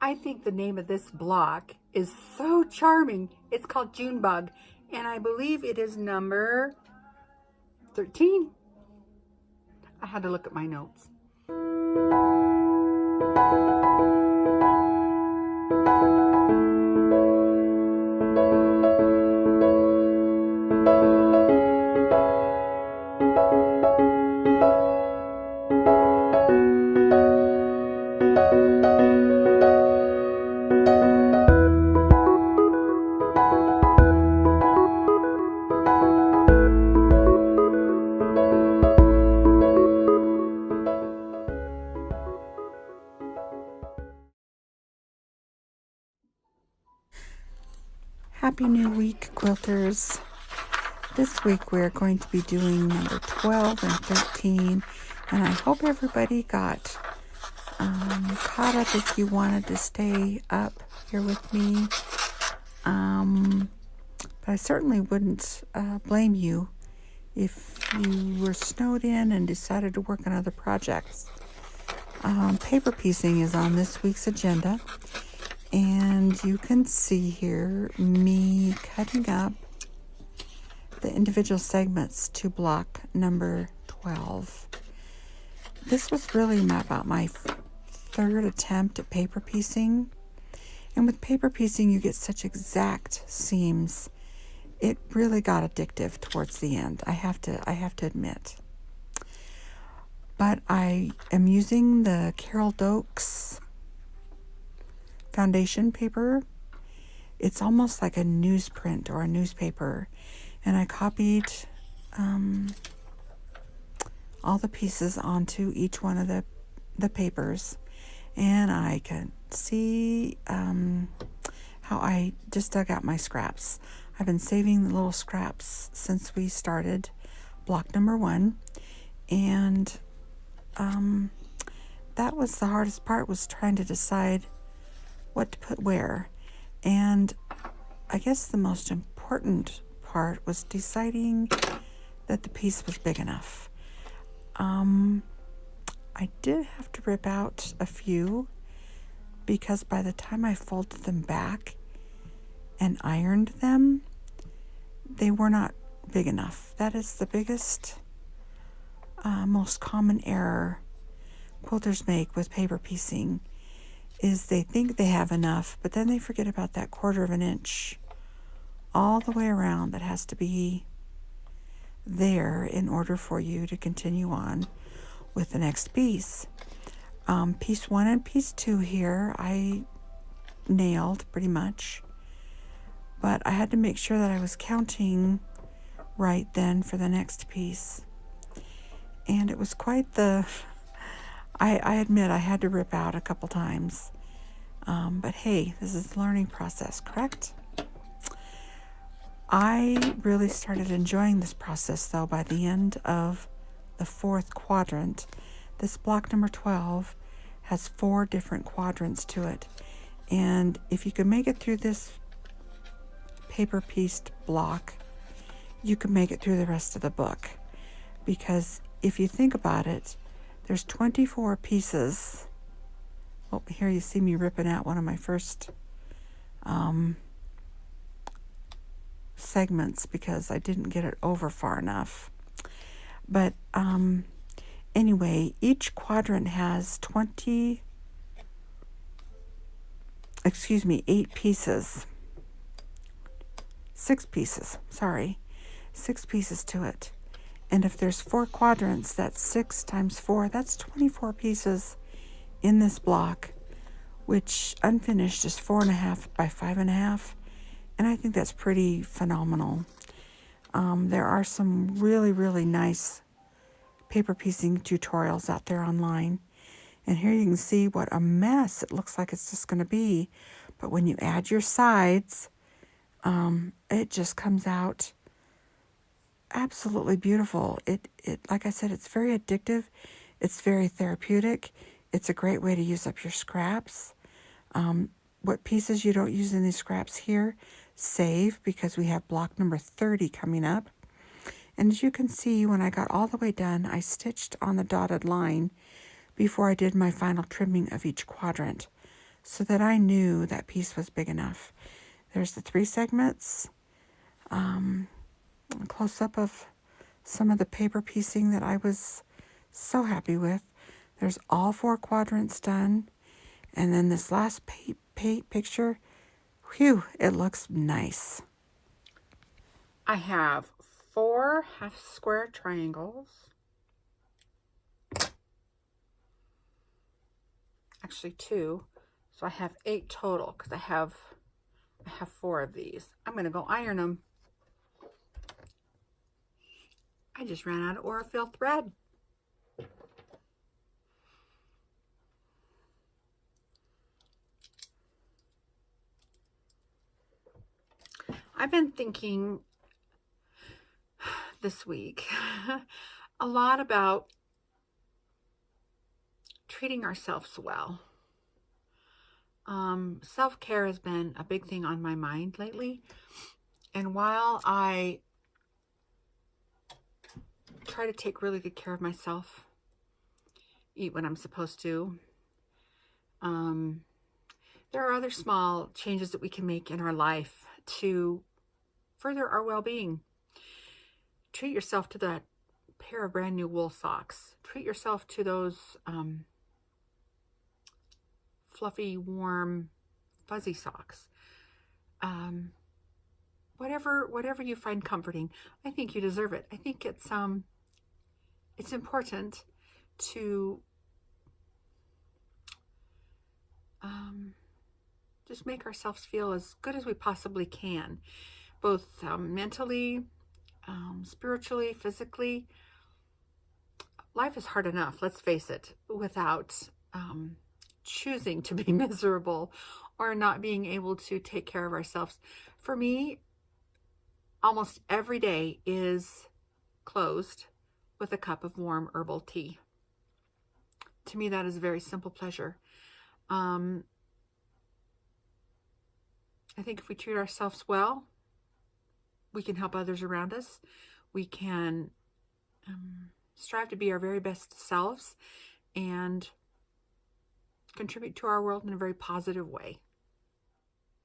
I think the name of this block is so charming. It's called Junebug, and I believe it is number 13. I had to look at my notes. Happy New Week, quilters. This week we're going to be doing number 12 and 13, and I hope everybody got caught up if you wanted to stay up here with me. But I certainly wouldn't blame you if you were snowed in and decided to work on other projects. Paper piecing is on this week's agenda. And you can see here me cutting up the individual segments to block number 12. This was really about my third attempt at paper piecing. And with paper piecing, you get such exact seams. It really got addictive towards the end, I have to admit. But I am using the Carol Dokes foundation paper. It's almost like a newsprint or a newspaper, and I copied all the pieces onto each one of the papers, and I can see how I just dug out my scraps. I've been saving the little scraps since we started block number 1, and that was the hardest part, was trying to decide what to put where. And I guess the most important part was deciding that the piece was big enough. I did have to rip out a few because by the time I folded them back and ironed them, they were not big enough. That is the biggest, most common error quilters make with paper piecing, is they think they have enough, but then they forget about that 1/4 of an inch all the way around that has to be there in order for you to continue on with the next piece. Piece 1 and piece 2 here I nailed pretty much, but I had to make sure that I was counting right then for the next piece. And it was quite the... I admit I had to rip out a couple times. But hey, this is the learning process, correct? I really started enjoying this process, though, by the end of the 4th quadrant. This block number 12 has 4 different quadrants to it. And if you can make it through this paper pieced block, you can make it through the rest of the book. Because if you think about it, there's 24 pieces. Oh, here you see me ripping out one of my first segments because I didn't get it over far enough. But anyway, each quadrant has 8 pieces. 6 pieces, sorry. 6 pieces to it. And if there's 4 quadrants, that's 6 times 4. That's 24 pieces in this block, which unfinished is 4.5 by 5.5. And I think that's pretty phenomenal. There are some really, really nice paper piecing tutorials out there online. And here you can see what a mess it looks like it's just going to be. But when you add your sides, it just comes out absolutely beautiful. It like I said, it's very addictive. It's very therapeutic. It's a great way to use up your scraps. What pieces you don't use in these scraps here, save, because we have block number 30 coming up. And as you can see, when I got all the way done, I stitched on the dotted line before I did my final trimming of each quadrant. so that I knew that piece was big enough. There's the 3 segments, a close-up of some of the paper piecing that I was so happy with. There's all 4 quadrants done. And then this last picture, whew, it looks nice. I have 4 half square triangles. Actually 2. So I have 8 total because I have 4 of these. I'm going to go iron them. I just ran out of Orifil thread. I've been thinking this week a lot about treating ourselves well. Self-care has been a big thing on my mind lately. And while I try to take really good care of myself, eat when I'm supposed to, there are other small changes that we can make in our life to further our well-being. Treat yourself to that pair of brand new wool socks. Treat yourself to those fluffy, warm, fuzzy socks. Whatever you find comforting, I think you deserve it. I think it's important to just make ourselves feel as good as we possibly can, both mentally, spiritually, physically. Life is hard enough, let's face it, without choosing to be miserable or not being able to take care of ourselves. For me, almost every day is closed with a cup of warm herbal tea. To me, that is a very simple pleasure. I think if we treat ourselves well, we can help others around us. We can strive to be our very best selves and contribute to our world in a very positive way.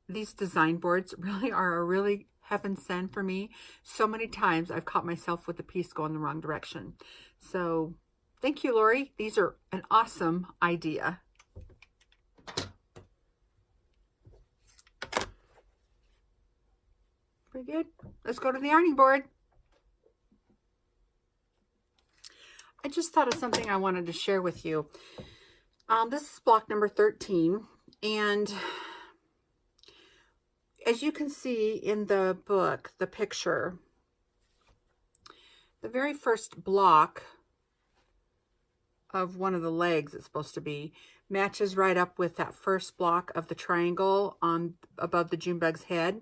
These design boards really are a really heaven sent for me. So many times I've caught myself with the piece going the wrong direction. So thank you, Lori. These are an awesome idea. Pretty good. Let's go to the ironing board. I just thought of something I wanted to share with you. This is block number 13, and as you can see in the book, the picture, the very first block of one of the legs, it's supposed to be, matches right up with that first block of the triangle on above the June bug's head.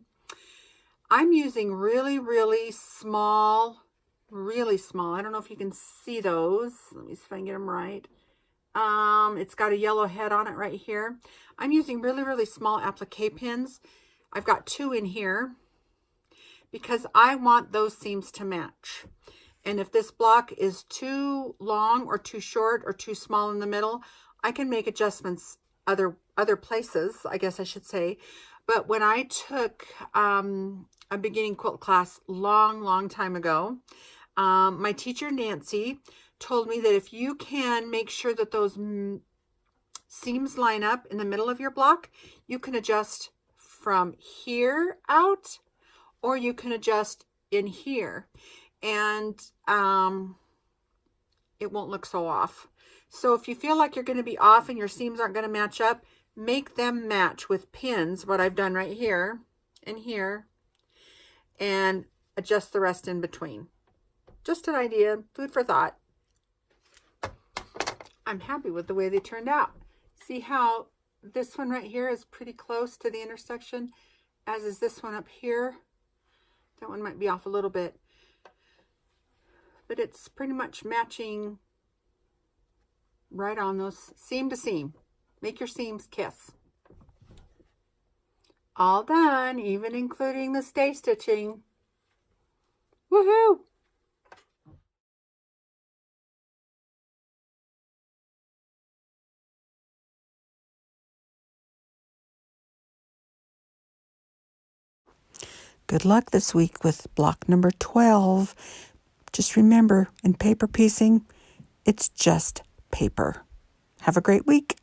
I'm using really small, I don't know if you can see those. Let me see if I can get them right. It's got a yellow head on it right here. I'm using really small applique pins. I've got 2 in here because I want those seams to match. And if this block is too long or too short or too small in the middle, I can make adjustments other places, I guess I should say. But when I took a beginning quilt class long time ago, my teacher Nancy told me that if you can make sure that those seams line up in the middle of your block, you can adjust from here out, or you can adjust in here, and it won't look so off. So if you feel like you're going to be off and your seams aren't going to match up, make them match with pins, what I've done right here and here, and adjust the rest in between. Just an idea, food for thought. I'm happy with the way they turned out. See how this one right here is pretty close to the intersection, as is this one up here. That one might be off a little bit, but it's pretty much matching right on those seam to seam. Make your seams kiss. All done, even including the stay stitching. Woohoo! Good luck this week with block number 12. Just remember, in paper piecing, it's just paper. Have a great week.